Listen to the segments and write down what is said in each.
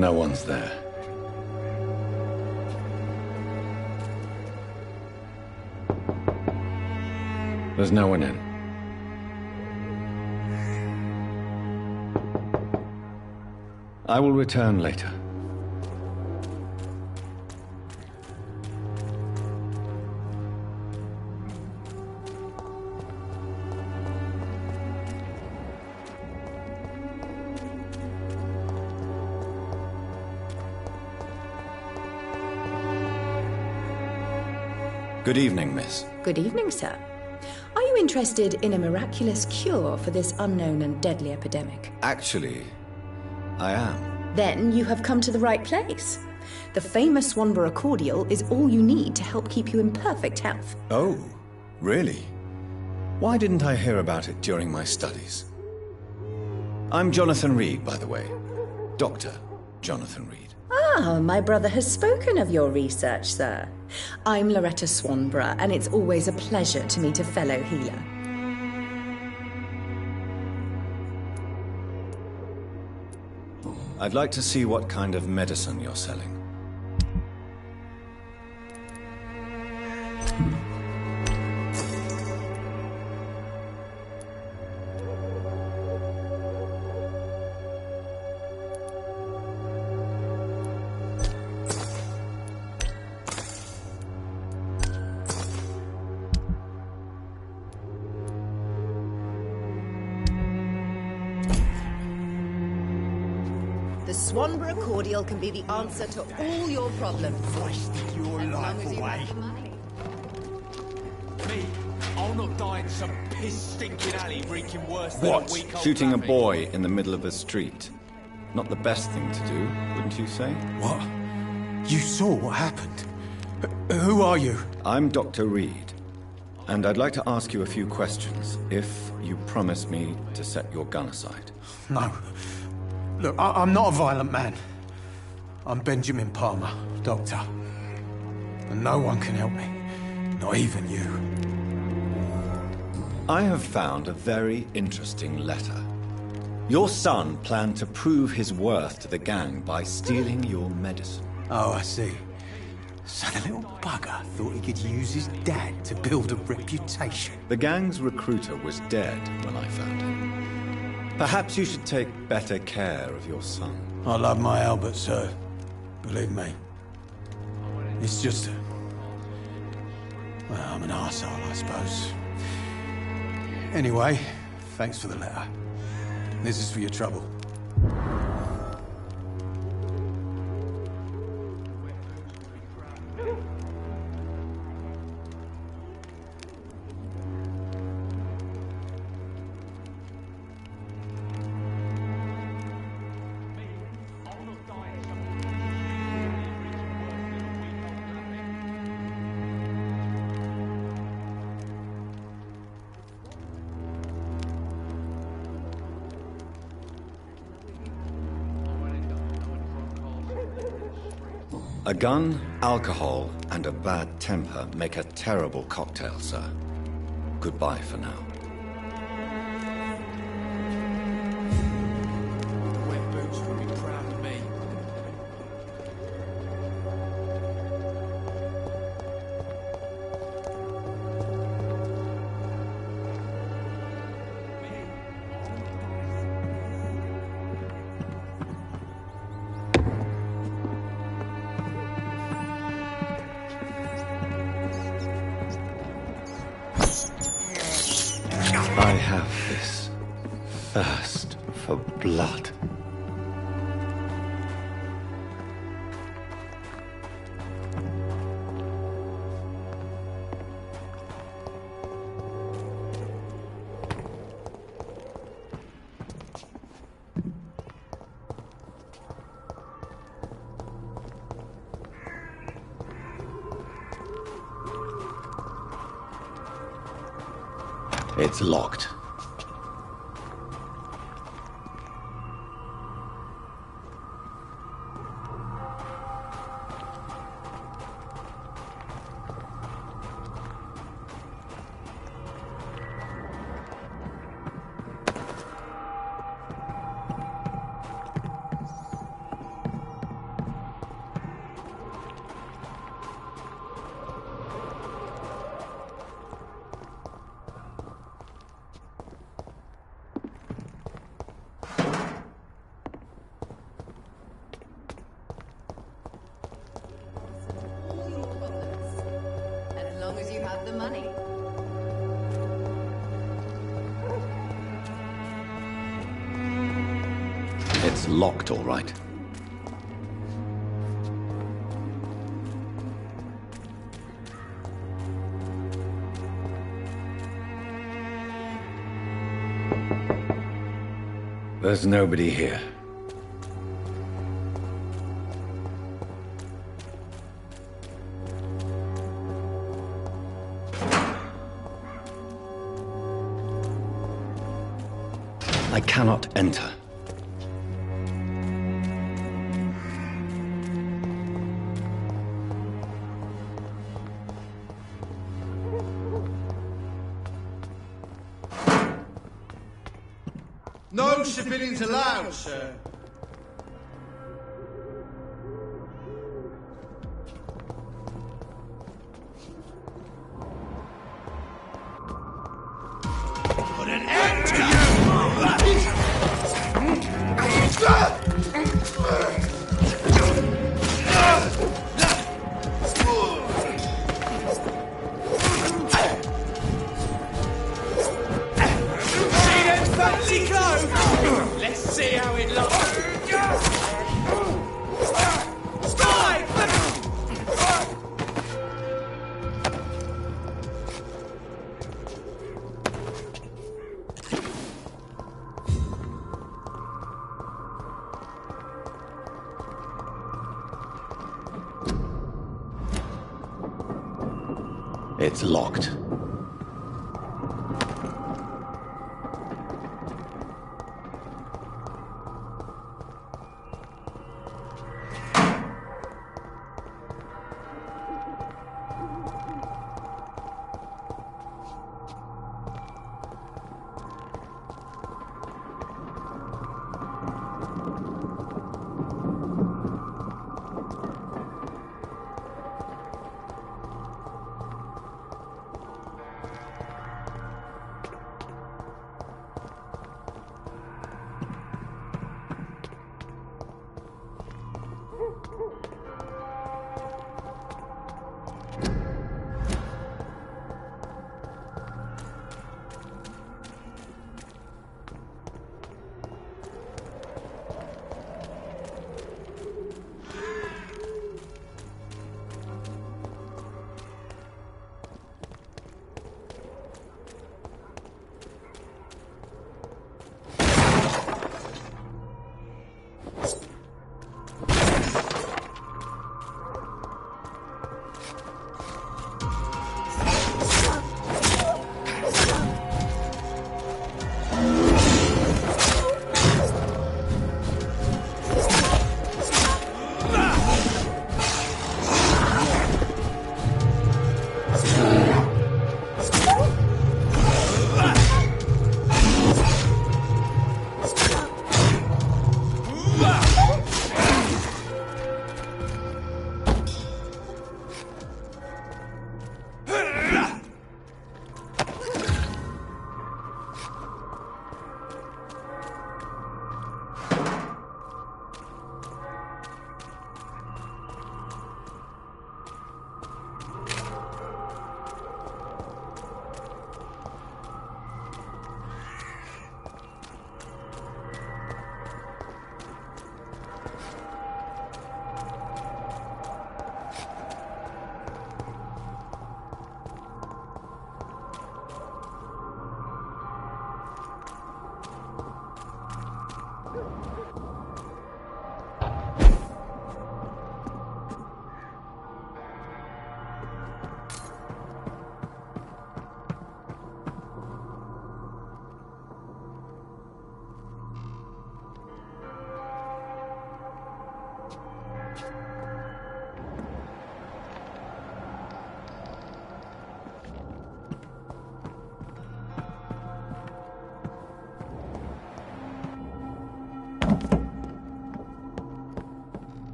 No one's there. There's no one in. I will return later. Good evening, miss. Good evening, sir. Are you interested in a miraculous cure for this unknown and deadly epidemic? Actually, I am. Then you have come to the right place. The famous Swanborough cordial is all you need to help keep you in perfect health. Oh, really? Why didn't I hear about it during my studies? I'm Jonathan Reed, by the way. Dr. Jonathan Reed. Ah, my brother has spoken of your research, sir. I'm Loretta Swanborough, and it's always a pleasure to meet a fellow healer. I'd like to see what kind of medicine you're selling. The Swanborough cordial can be the answer to all your problems. Wasted your life away. Me, I'll not die in some piss-stinking alley reeking worse than What? a week old Shooting a rabbit. boy in the middle of a street. Not the best thing to do, wouldn't you say? What? You saw what happened? Who are you? I'm Dr. Reed, and I'd like to ask you a few questions, if you promise me to set your gun aside. No. Look, I'm not a violent man. I'm Benjamin Palmer, doctor. And no one can help me. Not even you. I have found a very interesting letter. Your son planned to prove his worth to the gang by stealing your medicine. Oh, I see. So the little bugger thought he could use his dad to build a reputation. The gang's recruiter was dead when I found him. Perhaps you should take better care of your son. I love my Albert, sir. Believe me. It's just... well, I'm an arsehole, I suppose. Anyway, thanks for the letter. This is for your trouble. A gun, alcohol, and a bad temper make a terrible cocktail, sir. Goodbye for now. Wet boots would be proud of me. I have this thirst for blood. It's locked. long as you have the money. It's locked, all right. There's nobody here. I cannot enter. No civilians allowed, sir. Put an end to you! See them fancy clothes? Let's see how it looks. Strike! It's locked.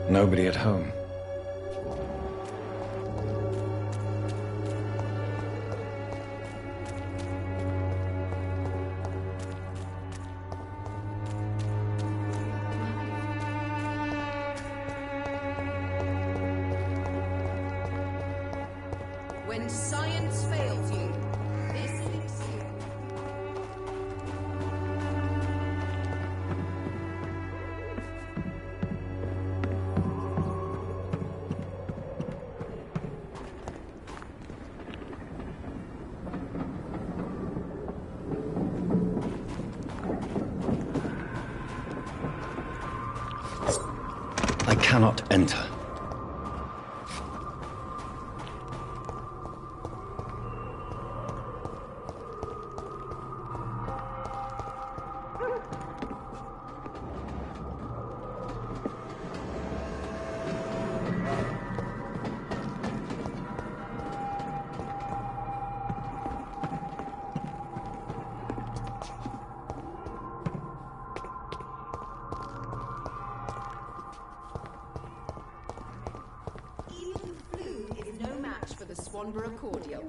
Nobody at home. When science fails you, this fix you. I cannot enter. For the Swanborough cordial.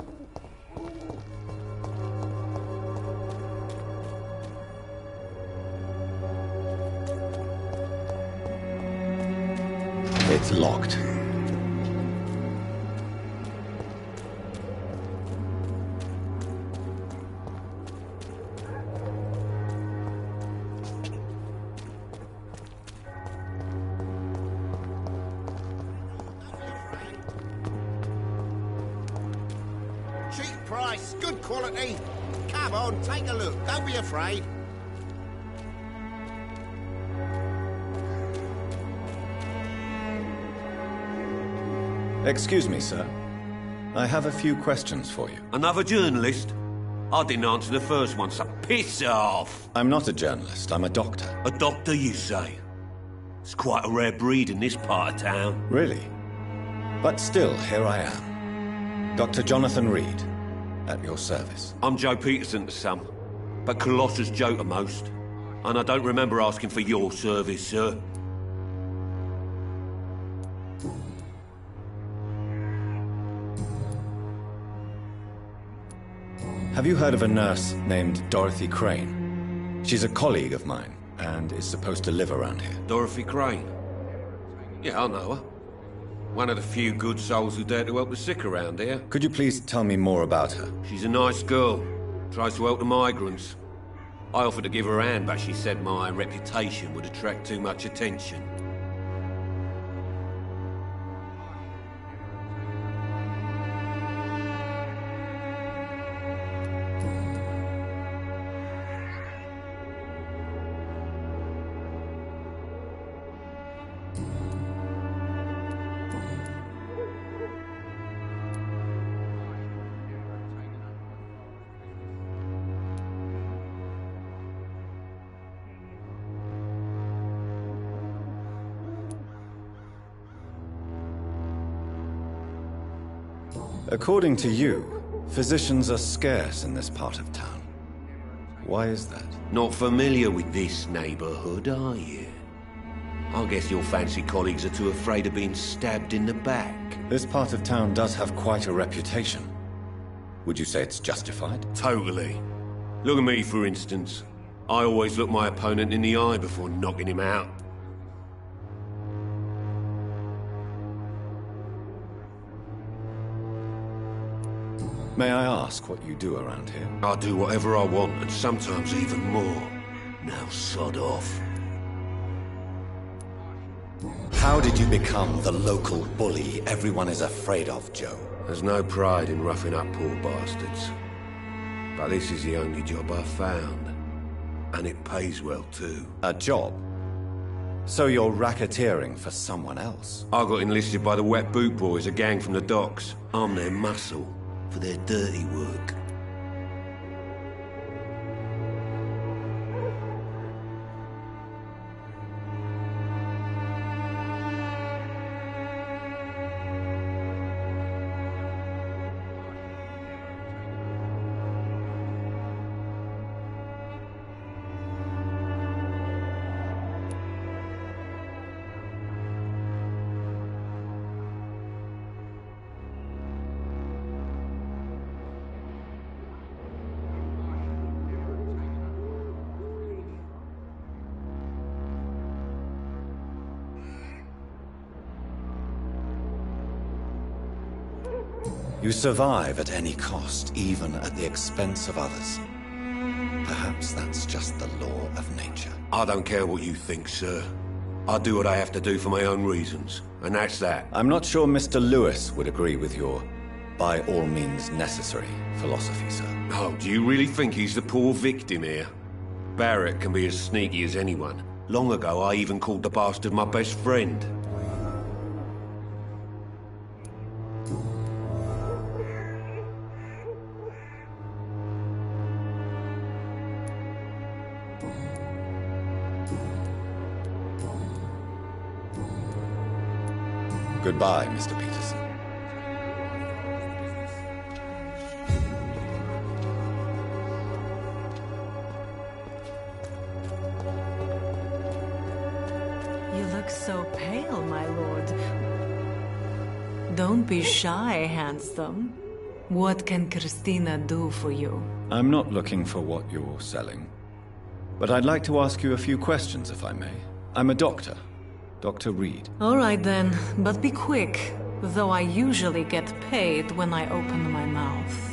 It's locked. Cheap price, good quality. Come on, take a look. Don't be afraid. Excuse me, sir. I have a few questions for you. Another journalist? I didn't answer the first one, so piss off! I'm not a journalist, I'm a doctor. A doctor, you say? It's quite a rare breed in this part of town. Really? But still, here I am. Dr. Jonathan Reed, at your service. I'm Joe Peterson to some, but Colossus Joe to most. And I don't remember asking for your service, sir. Have you heard of a nurse named Dorothy Crane? She's a colleague of mine, and is supposed to live around here. Dorothy Crane? Yeah, I know her. One of the few good souls who dare to help the sick around here. Could you please tell me more about her? She's a nice girl. Tries to help the migrants. I offered to give her a hand, but she said my reputation would attract too much attention. According to you, physicians are scarce in this part of town. Why is that? Not familiar with this neighborhood, are you? I guess your fancy colleagues are too afraid of being stabbed in the back. This part of town does have quite a reputation. Would you say it's justified? Totally. Look at me, for instance. I always look my opponent in the eye before knocking him out. May I ask what you do around here? I do whatever I want, and sometimes even more. Now sod off. How did you become the local bully everyone is afraid of, Joe? There's no pride in roughing up poor bastards. But this is the only job I've found. And it pays well, too. A job? So you're racketeering for someone else? I got enlisted by the Wet Boot Boys, a gang from the docks. I'm their muscle for their dirty work. You survive at any cost, even at the expense of others. Perhaps that's just the law of nature. I don't care what you think, sir. I do what I have to do for my own reasons, and that's that. I'm not sure Mr. Lewis would agree with your by all means necessary philosophy, sir. Oh, do you really think he's the poor victim here? Barrett can be as sneaky as anyone. Long ago, I even called the bastard my best friend. Goodbye, Mr. Peterson. You look so pale, my lord. Don't be shy, handsome. What can Christina do for you? I'm not looking for what you're selling, but I'd like to ask you a few questions, if I may. I'm a doctor, Dr. Reed. All right then, but be quick, though I usually get paid when I open my mouth.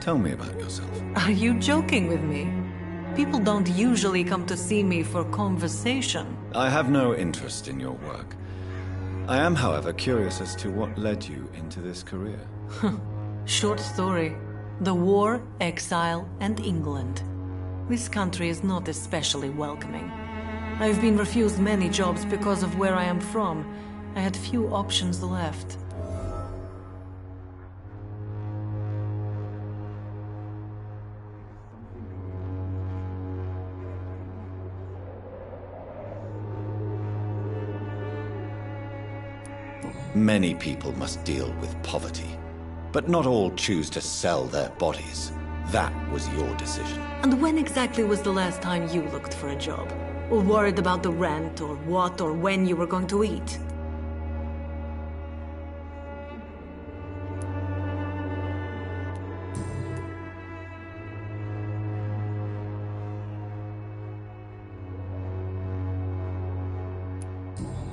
Tell me about yourself. Are you joking with me? People don't usually come to see me for conversation. I have no interest in your work. I am, however, curious as to what led you into this career. Short story. The war, exile, and England. This country is not especially welcoming. I've been refused many jobs because of where I am from. I had few options left. Many people must deal with poverty, but not all choose to sell their bodies. That was your decision. And when exactly was the last time you looked for a job? Or worried about the rent, or what or when you were going to eat?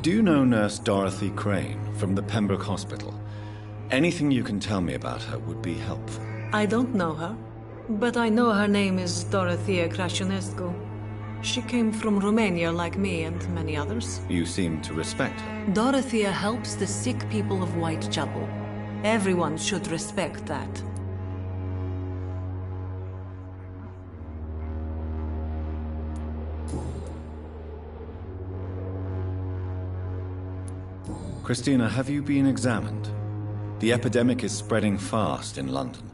Do you know Nurse Dorothy Crane from the Pembroke Hospital? Anything you can tell me about her would be helpful. I don't know her, but I know her name is Dorothea Crăciunescu. She came from Romania like me and many others. You seem to respect her. Dorothea helps the sick people of Whitechapel. Everyone should respect that. Christina, have you been examined? The epidemic is spreading fast in London,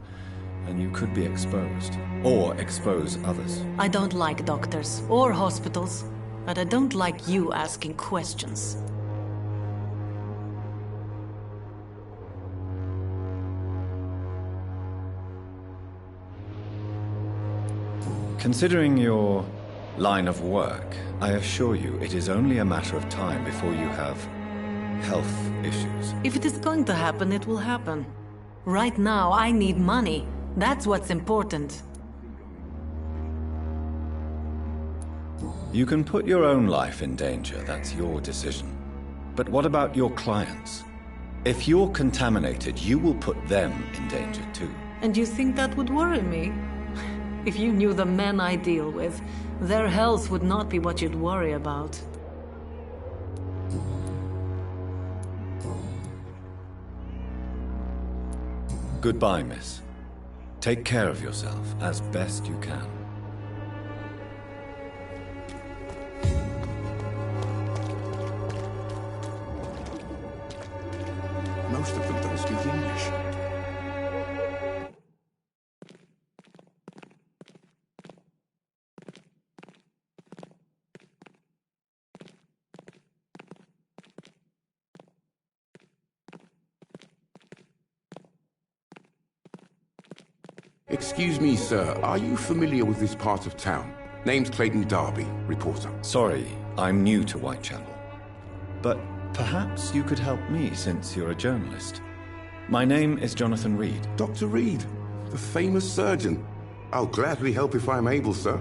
and you could be exposed, or expose others. I don't like doctors or hospitals, but I don't like you asking questions. Considering your line of work, I assure you it is only a matter of time before you have health issues. If it is going to happen, it will happen. Right now, I need money. That's what's important. You can put your own life in danger, that's your decision. But what about your clients? If you're contaminated, you will put them in danger too. And you think that would worry me? If you knew the men I deal with, their health would not be what you'd worry about. Goodbye, miss. Take care of yourself as best you can. Most of them don't speak English. Excuse me, sir. Are you familiar with this part of town? Name's Clayton Darby, reporter. Sorry, I'm new to Whitechapel. But perhaps you could help me since you're a journalist. My name is Jonathan Reed. Dr. Reed, the famous surgeon. I'll gladly help if I'm able, sir.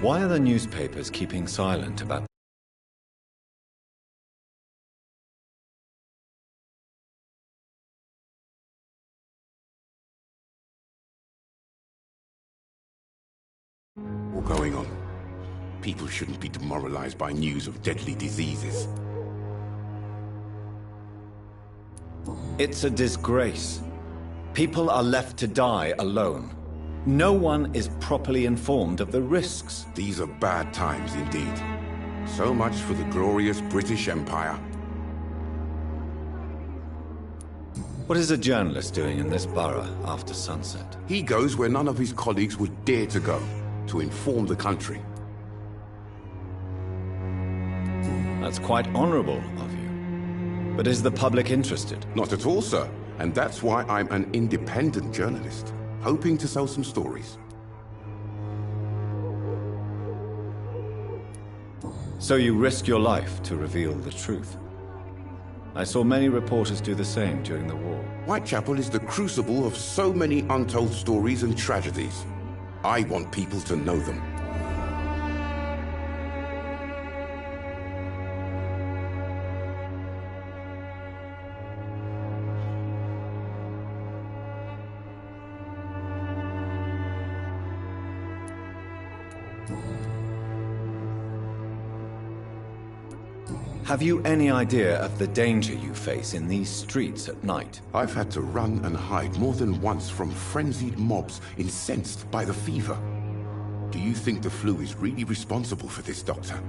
Why are the newspapers keeping silent about... What's going on? People shouldn't be demoralized by news of deadly diseases. It's a disgrace. People are left to die alone. No one is properly informed of the risks. These are bad times indeed. So much for the glorious British Empire. What is a journalist doing in this borough after sunset? He goes where none of his colleagues would dare to go, to inform the country. That's quite honorable of you. But is the public interested? Not at all, sir. And that's why I'm an independent journalist, hoping to sell some stories. So you risk your life to reveal the truth. I saw many reporters do the same during the war. Whitechapel is the crucible of so many untold stories and tragedies. I want people to know them. Have you any idea of the danger you face in these streets at night? I've had to run and hide more than once from frenzied mobs incensed by the fever. Do you think the flu is really responsible for this, Doctor?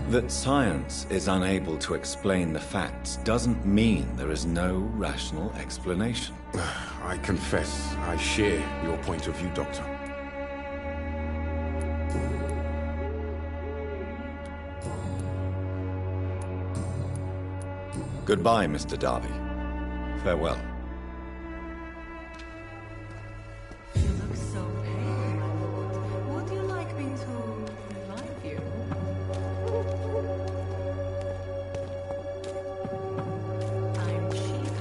That science is unable to explain the facts doesn't mean there is no rational explanation. I confess, I share your point of view, Doctor. Goodbye, Mr. Darby. Farewell. You look so pale, my lord. Would you like me to revive you? I'm cheap.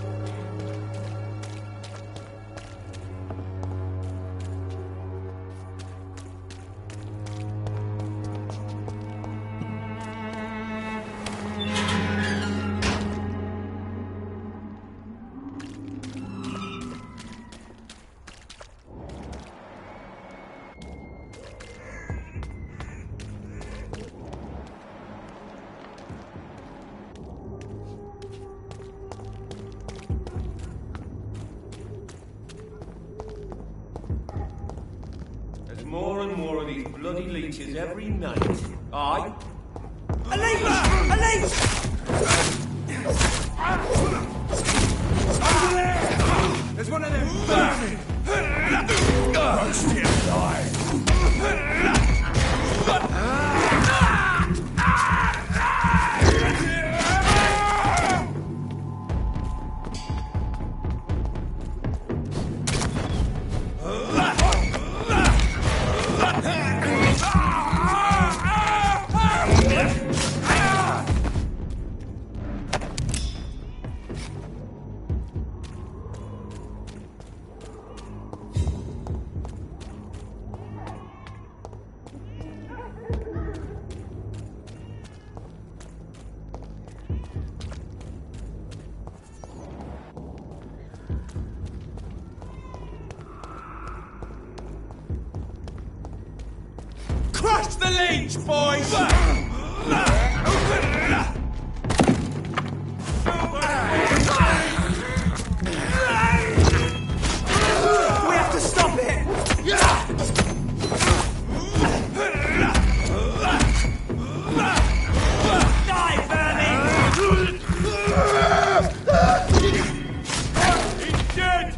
There's more and more of these bloody leeches every night. Aye? There's one of them burning! Still alive! Crush the leech, boys! We have to stop it! Die, vermin! He's dead!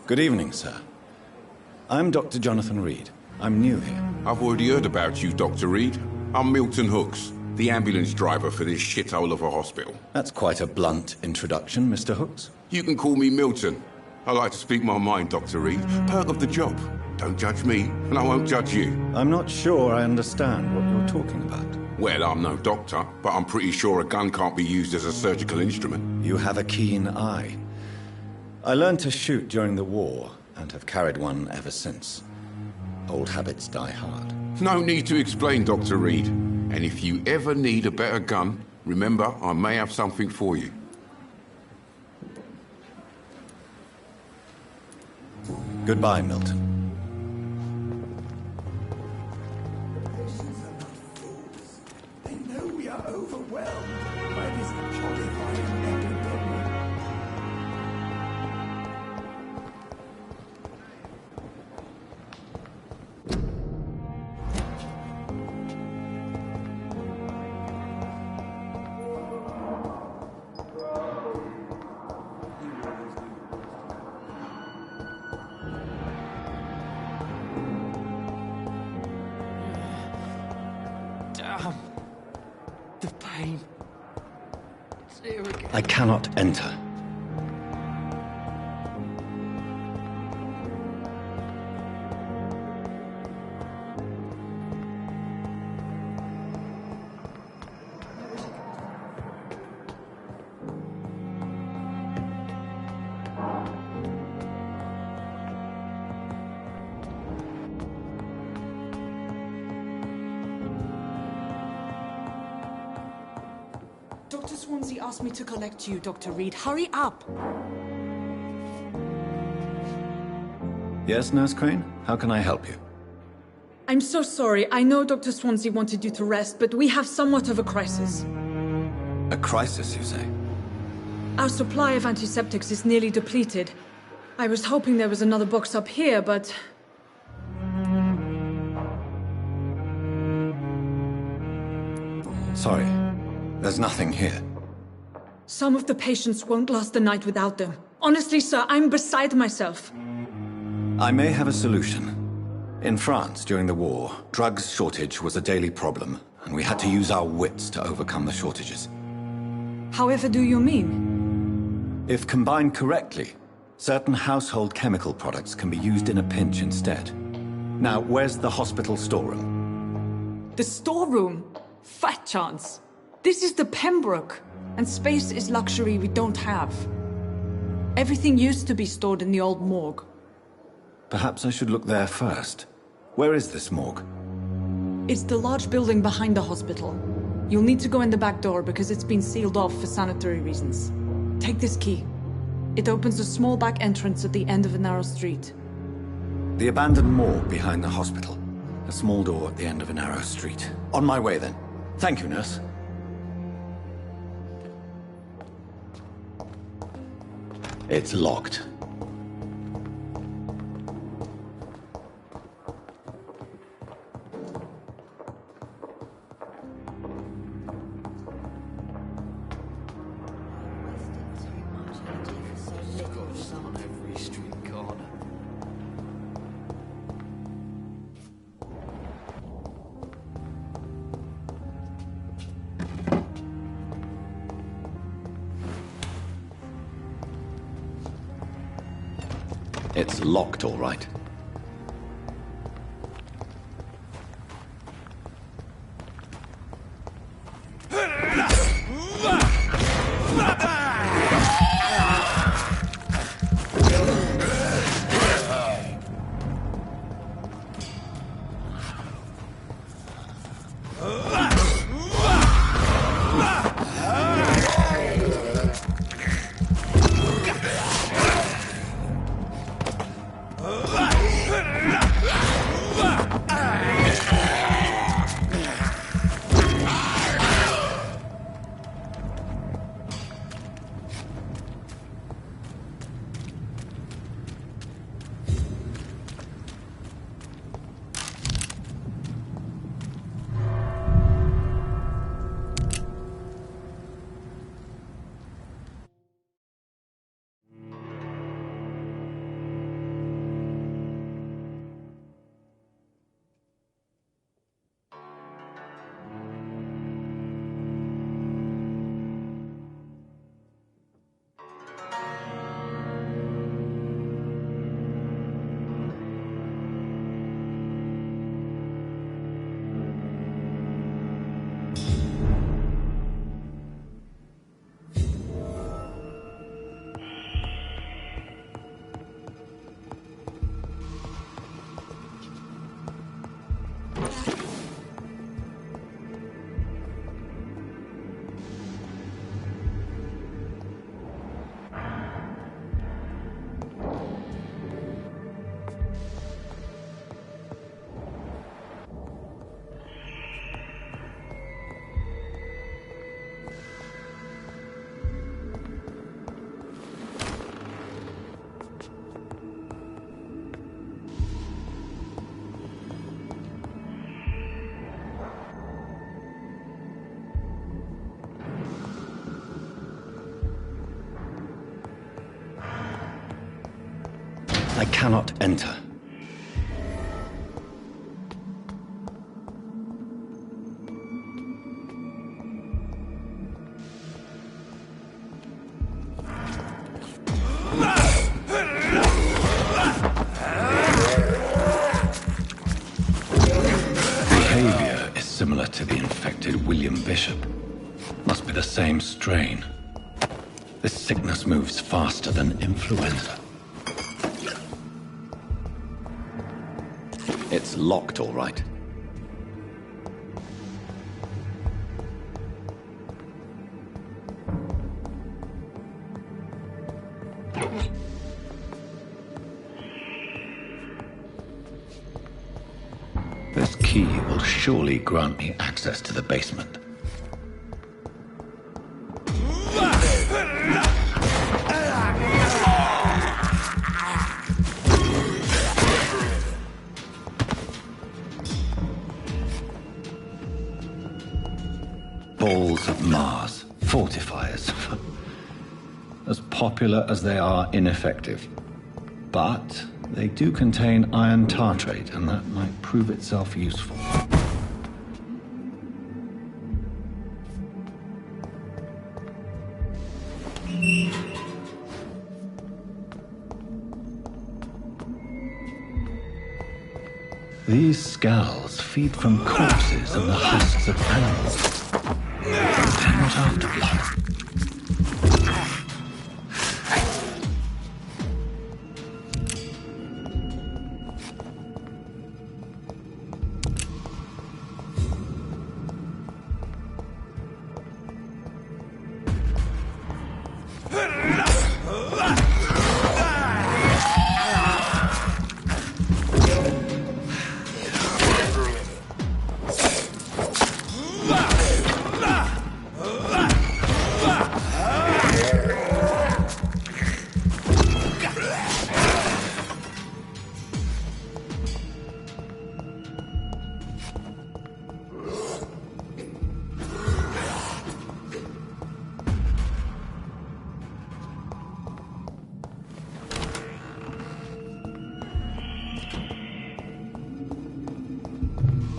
Good evening, sir. I'm Dr. Jonathan Reed. I'm new here. I've already heard about you, Dr. Reed. I'm Milton Hooks, the ambulance driver for this shithole of a hospital. That's quite a blunt introduction, Mr. Hooks. You can call me Milton. I like to speak my mind, Dr. Reed. Perk of the job. Don't judge me, and I won't judge you. I'm not sure I understand what you're talking about. Well, I'm no doctor, but I'm pretty sure a gun can't be used as a surgical instrument. You have a keen eye. I learned to shoot during the war, and have carried one ever since. Old habits die hard. No need to explain, Dr. Reed. And if you ever need a better gun, remember, I may have something for you. Goodbye, Milton. They know we are overwhelmed by this horrifying epidemic. Damn. The pain. It's here again. I cannot enter. Dr. Swansea asked me to collect you, Dr. Reed. Hurry up! Yes, Nurse Crane? How can I help you? I'm so sorry. I know Dr. Swansea wanted you to rest, but we have somewhat of a crisis. A crisis, you say? Our supply of antiseptics is nearly depleted. I was hoping there was another box up here, but... Sorry. There's nothing here. Some of the patients won't last the night without them. Honestly, sir, I'm beside myself. I may have a solution. In France, during the war, drugs shortage was a daily problem, and we had to use our wits to overcome the shortages. However do you mean? If combined correctly, certain household chemical products can be used in a pinch instead. Now, where's the hospital storeroom? The storeroom? Fat chance. This is the Pembroke, and space is luxury we don't have. Everything used to be stored in the old morgue. Perhaps I should look there first. Where is this morgue? It's the large building behind the hospital. You'll need to go in the back door because it's been sealed off for sanitary reasons. Take this key. It opens a small back entrance at the end of a narrow street. The abandoned morgue behind the hospital. A small door at the end of a narrow street. On my way then. Thank you, nurse. It's locked. It's locked, all right. I cannot enter. Behavior is similar to the infected William Bishop. Must be the same strain. This sickness moves faster than influenza. It's locked, all right. This key will surely grant me access to the basement. Balls of Mars, fortifiers. as popular as they are ineffective. But they do contain iron tartrate, and that might prove itself useful. These scowls feed from corpses and the husks of animals. They're not after blood.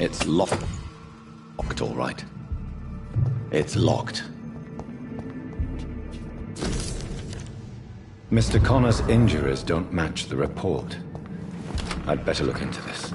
It's locked, all right. It's locked. Mr. Connor's injuries don't match the report. I'd better look into this.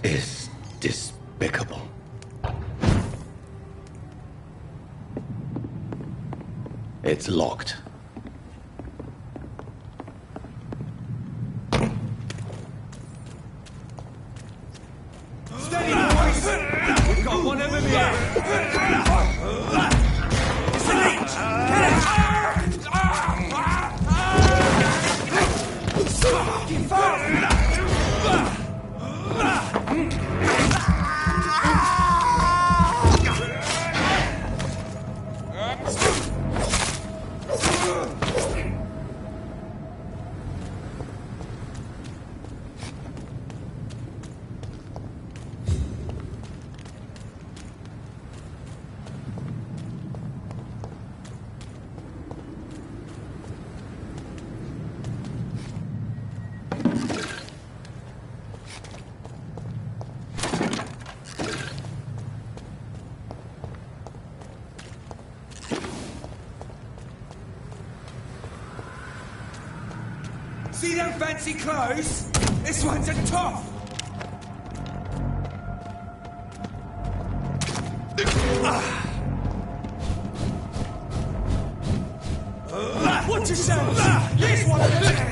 is despicable. It's locked. Steady, boys! We've got one over here! It's a leech! Get it! Keep fast! See them fancy clothes? This one's a toff! Watch yourselves! Here's one of them!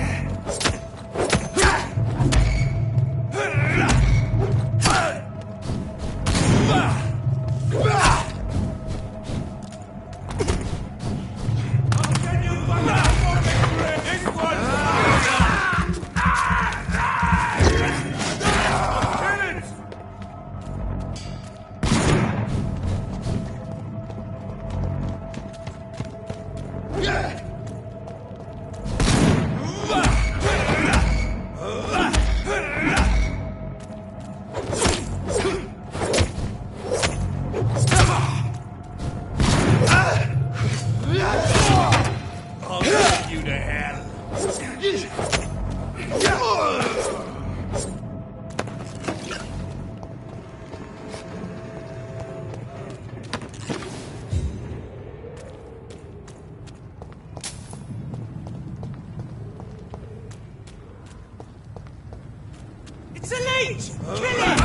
It's a leech! Kill it!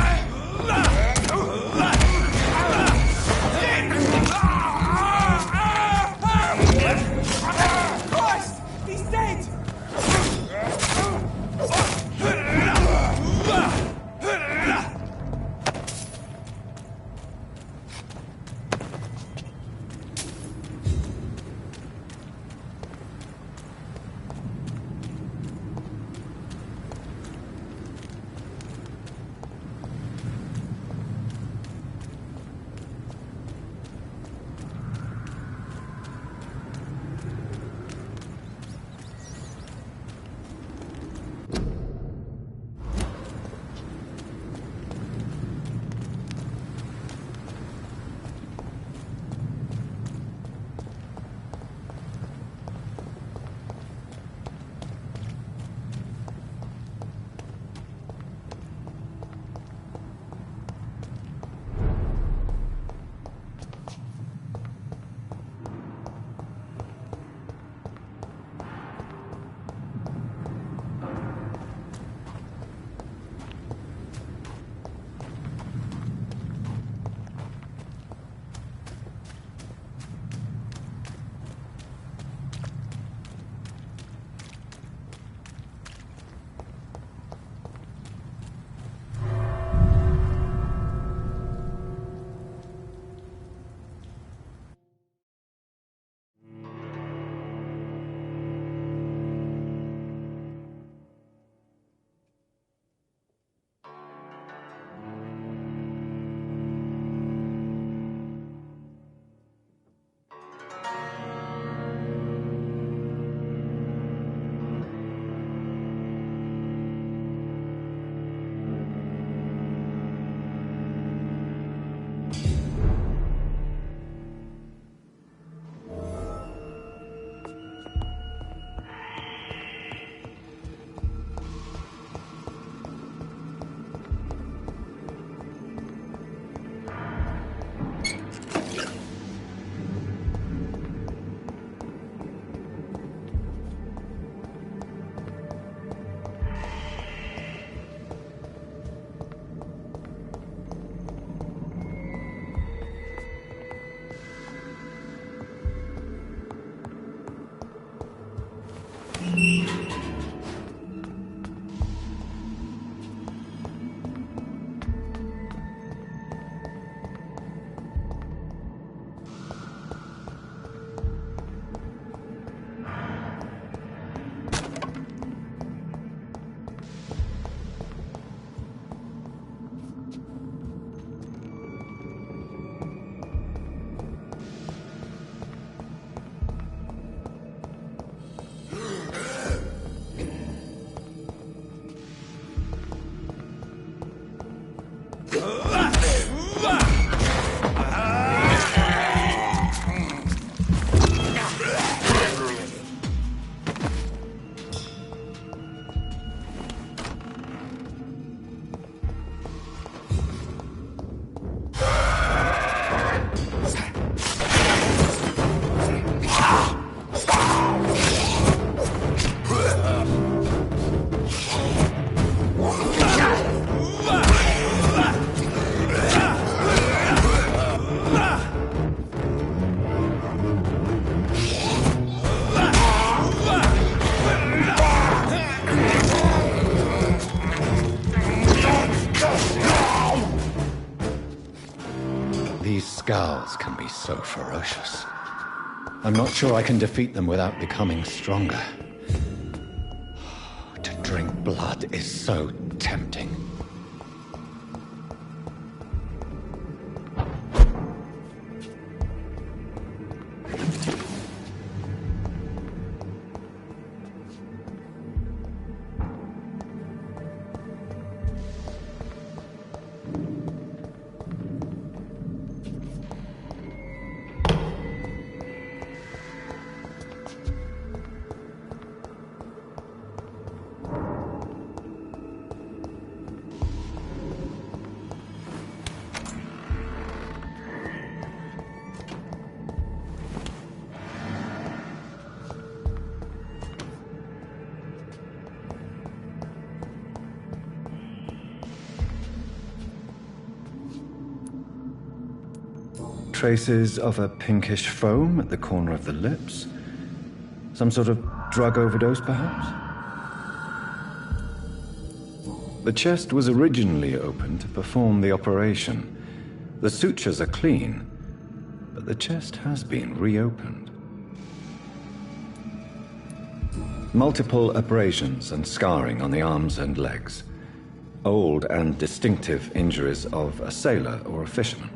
Christ! He's dead! These scowls can be so ferocious. I'm not sure I can defeat them without becoming stronger. To drink blood is so tempting. Traces of a pinkish foam at the corner of the lips. Some sort of drug overdose, perhaps? The chest was originally open to perform the operation. The sutures are clean, but the chest has been reopened. Multiple abrasions and scarring on the arms and legs. Old and distinctive injuries of a sailor or a fisherman.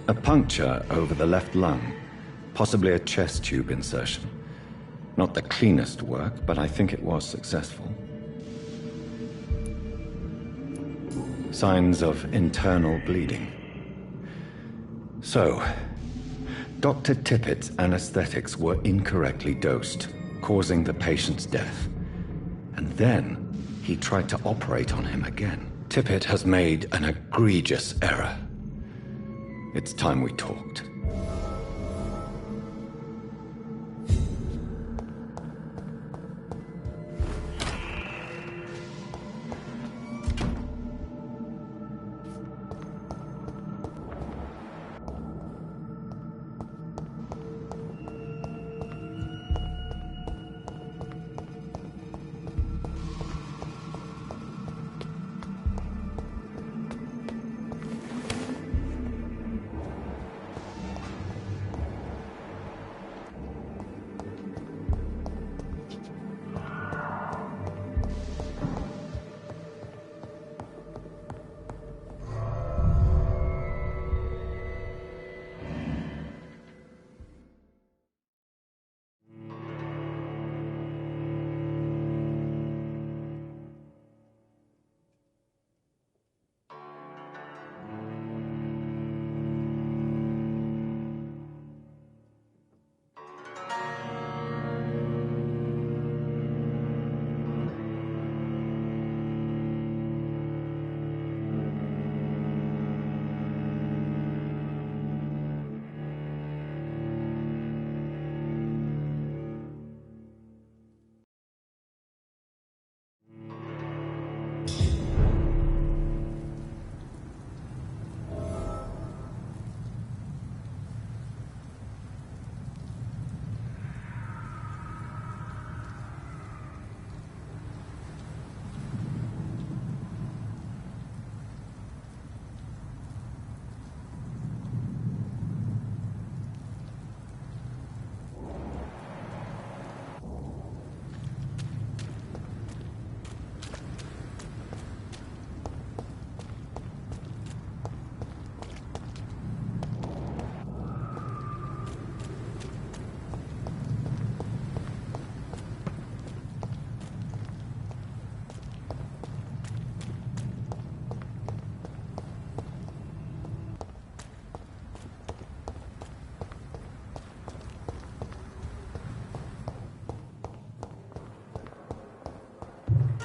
A puncture over the left lung, possibly a chest tube insertion. Not the cleanest work, but I think it was successful. Signs of internal bleeding. So, Dr. Tippett's anesthetics were incorrectly dosed, causing the patient's death. And then he tried to operate on him again. Tippett has made an egregious error. It's time we talked.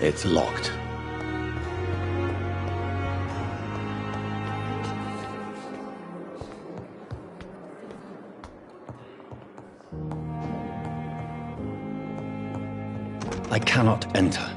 It's locked. I cannot enter.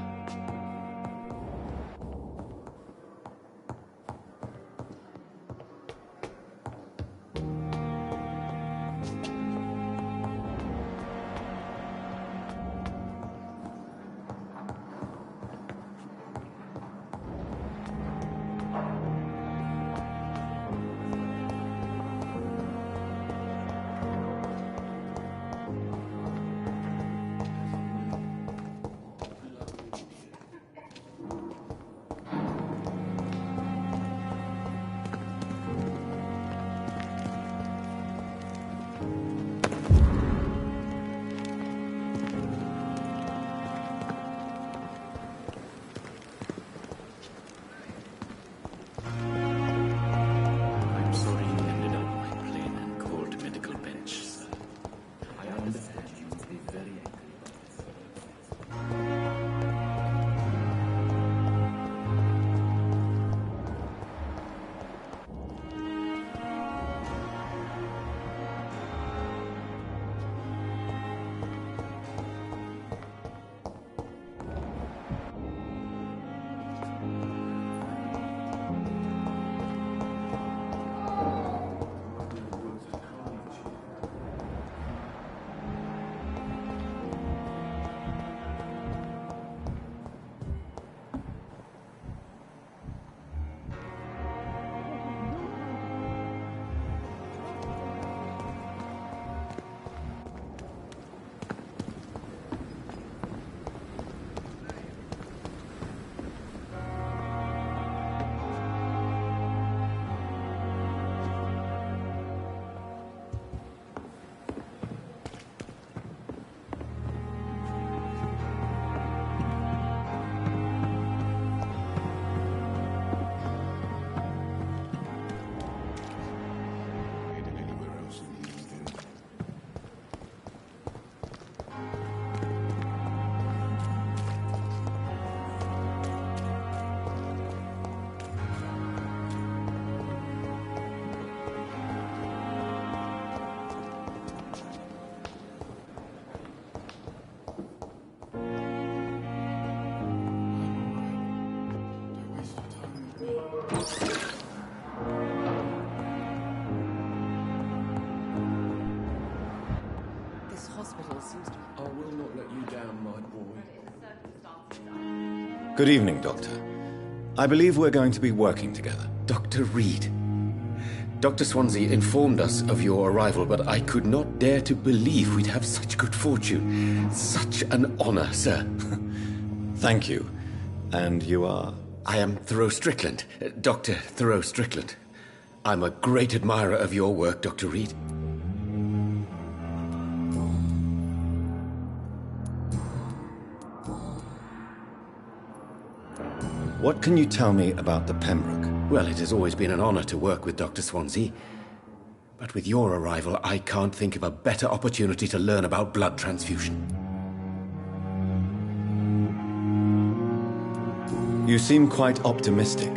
Good evening, Doctor. I believe we're going to be working together. Dr. Reed. Dr. Swansea informed us of your arrival, but I could not dare to believe we'd have such good fortune. Such an honor, sir. Thank you. And you are? I am Thoreau Strickland, Dr. Thoreau Strickland. I'm a great admirer of your work, Dr. Reed. What can you tell me about the Pembroke? Well, it has always been an honor to work with Dr. Swansea. But with your arrival, I can't think of a better opportunity to learn about blood transfusion. You seem quite optimistic.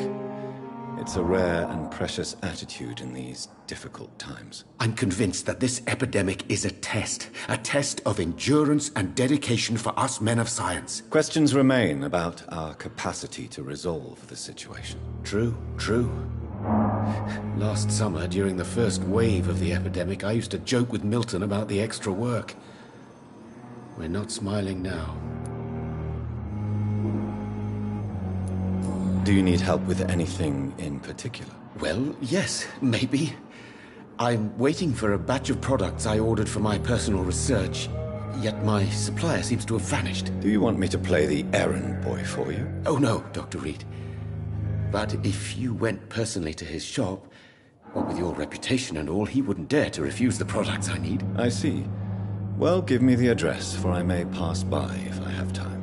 It's a rare and precious attitude in these difficult times. I'm convinced that this epidemic is a test of endurance and dedication for us men of science. Questions remain about our capacity to resolve the situation. True. Last summer, during the first wave of the epidemic, I used to joke with Milton about the extra work. We're not smiling now. Do you need help with anything in particular? Well, yes, maybe. I'm waiting for a batch of products I ordered for my personal research, yet my supplier seems to have vanished. Do you want me to play the errand boy for you? Oh, no, Dr. Reed. But if you went personally to his shop, what with your reputation and all, he wouldn't dare to refuse the products I need. I see. Well, give me the address, for I may pass by if I have time.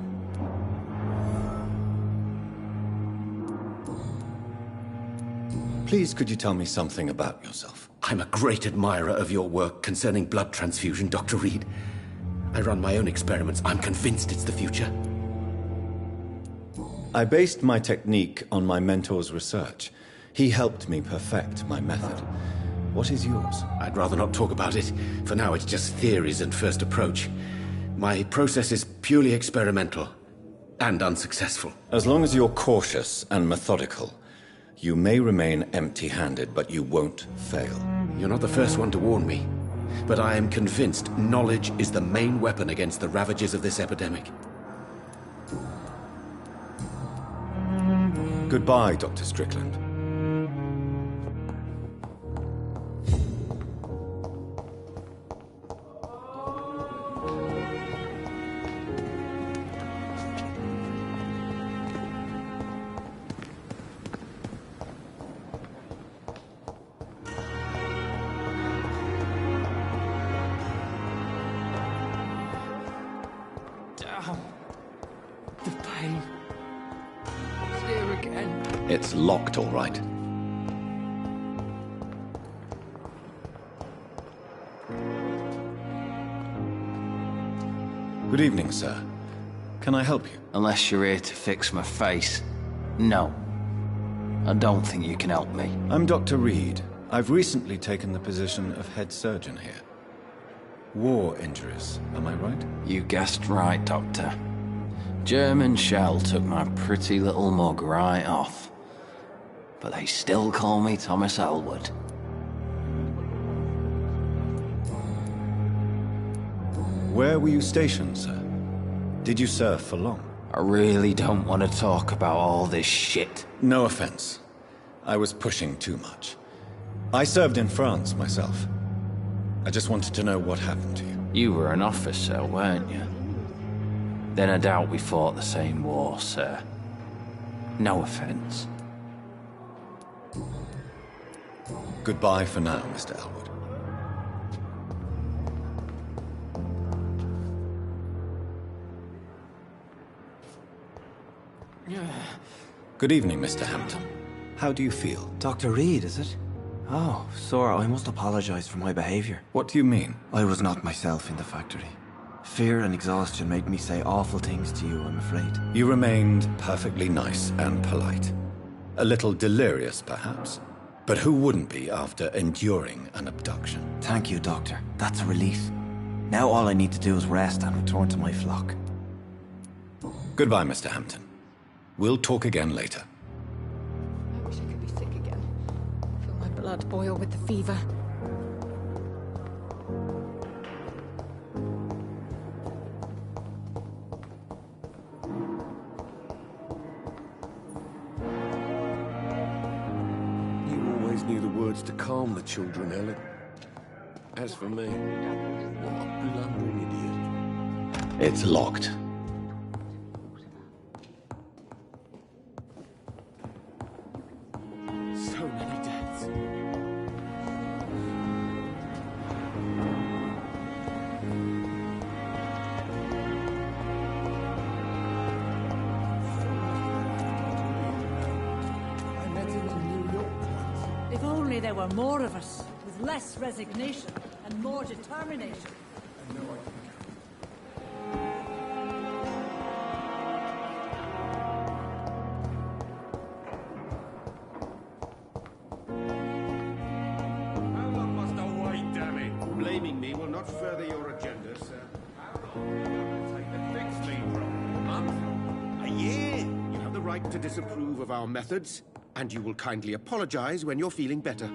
Please, could you tell me something about yourself? I'm a great admirer of your work concerning blood transfusion, Dr. Reed. I run my own experiments. I'm convinced it's the future. I based my technique on my mentor's research. He helped me perfect my method. What is yours? I'd rather not talk about it. For now, it's just theories and first approach. My process is purely experimental and unsuccessful. As long as you're cautious and methodical, you may remain empty-handed, but you won't fail. You're not the first one to warn me, but I am convinced knowledge is the main weapon against the ravages of this epidemic. Goodbye, Dr. Strickland. The pain. It's here again. It's locked, all right. Good evening, sir. Can I help you? Unless you're here to fix my face. No. I don't think you can help me. I'm Dr. Reed. I've recently taken the position of head surgeon here. War injuries, am I right? You guessed right, Doctor. German shell took my pretty little mug right off. But they still call me Thomas Elwood. Where were you stationed, sir? Did you serve for long? I really don't want to talk about all this shit. No offense. I was pushing too much. I served in France myself. I just wanted to know what happened to you. You were an officer, weren't you? Then I doubt we fought the same war, sir. No offense. Goodbye for now, Mr. Elwood. Good evening, Mr. Hampton. How do you feel? Dr. Reed, is it? Oh, sir, I must apologize for my behavior. What do you mean? I was not myself in the factory. Fear and exhaustion made me say awful things to you, I'm afraid. You remained perfectly nice and polite. A little delirious, perhaps. But who wouldn't be after enduring an abduction? Thank you, Doctor. That's a relief. Now all I need to do is rest and return to my flock. Goodbye, Mr. Hampton. We'll talk again later. I wish I could be sick again. Feel my blood boil with the fever. You always knew the words to calm the children, Ellen. As for me, what a blundering idiot. It's locked. So many deaths. I met him in New York once. If only there were more of us, with less resignation and more determination. How long must I wait, damn it? Blaming me will not further your agenda, sir. How long will you take the fix me from? A month? A year? You have the right to disapprove of our methods, and you will kindly apologize when you're feeling better.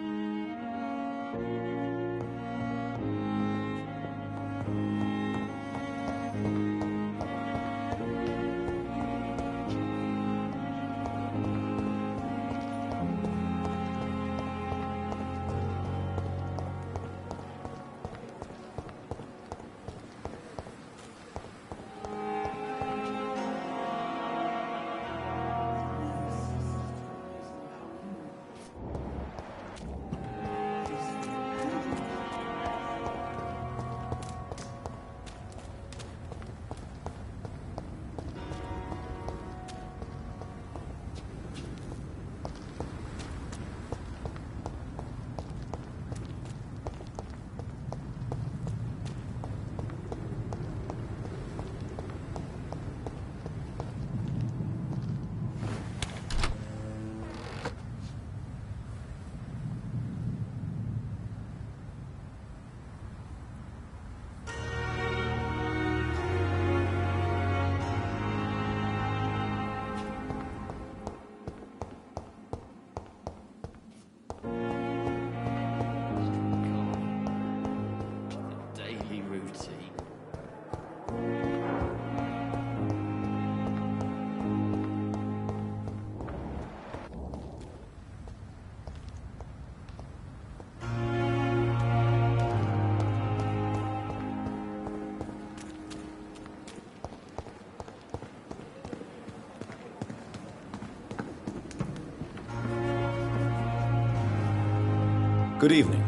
Good evening.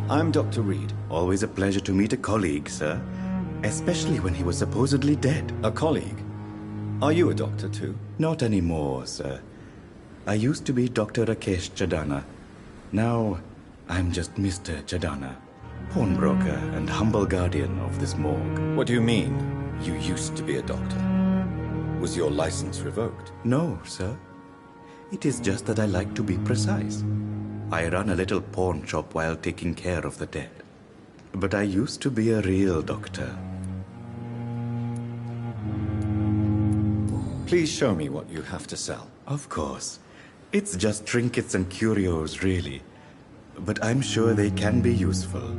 I'm Dr. Reed. Always a pleasure to meet a colleague, sir. Especially when he was supposedly dead. A colleague? Are you a doctor too? Not anymore, sir. I used to be Dr. Rakesh Chadana. Now, I'm just Mr. Chadana, pawnbroker and humble guardian of this morgue. What do you mean, you used to be a doctor? Was your license revoked? No, sir. It is just that I like to be precise. I run a little pawn shop while taking care of the dead. But I used to be a real doctor. Please show me what you have to sell. Of course. It's just trinkets and curios, really. But I'm sure they can be useful.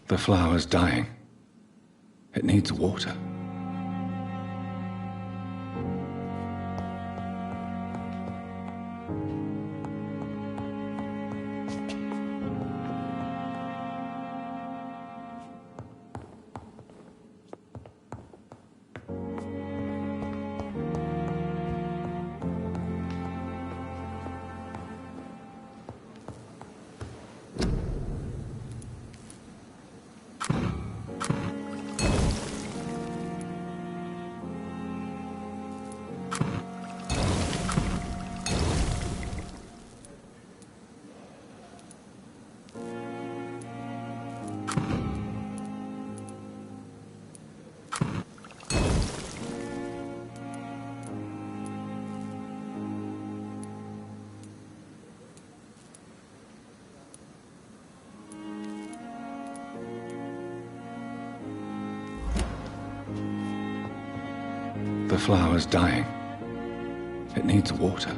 The flower's dying. It needs water. The flower's dying. It needs water.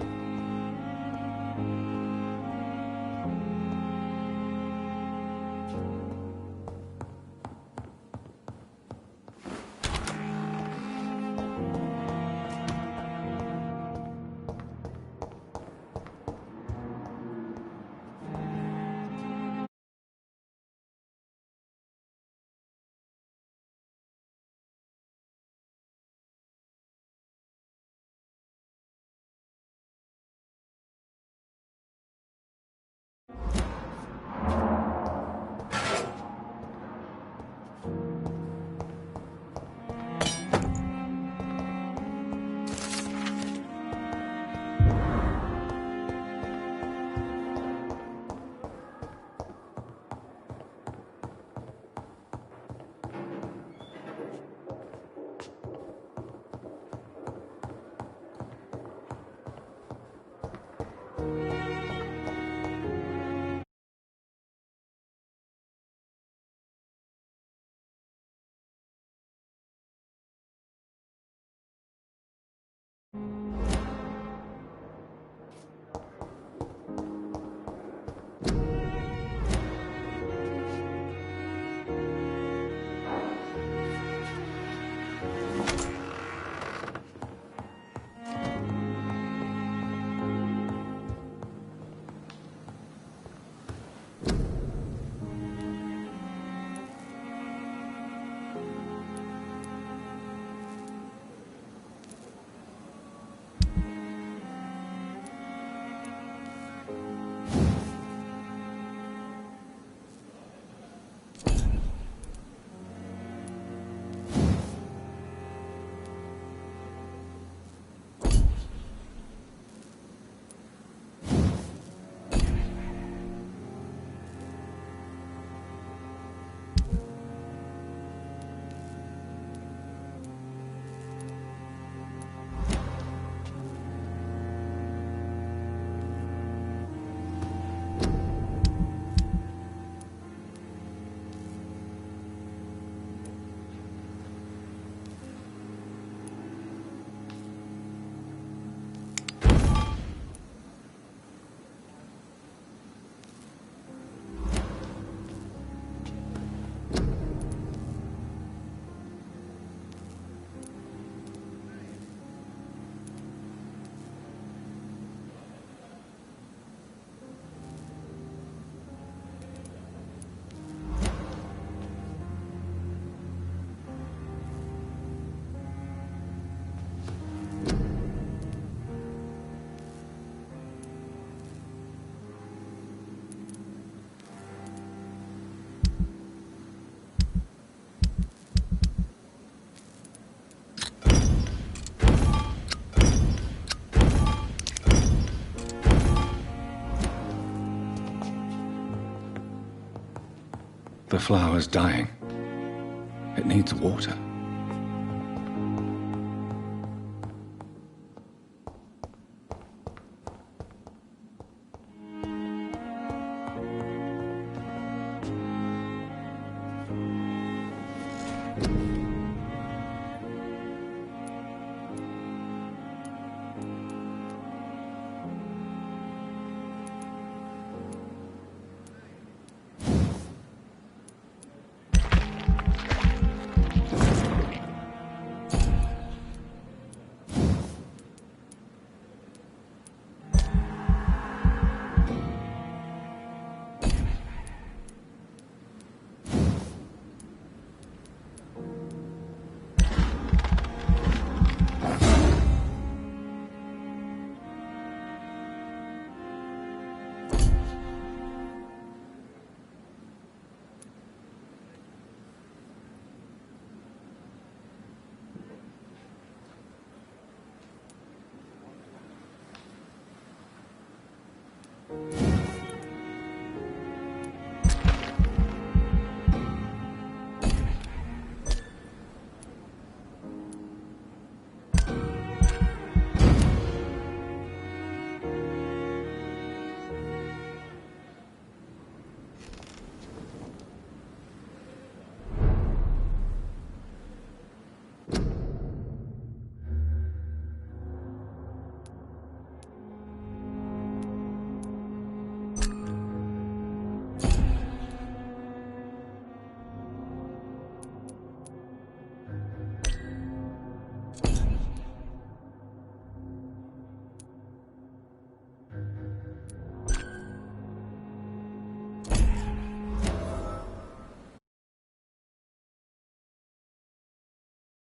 The flower's dying. It needs water.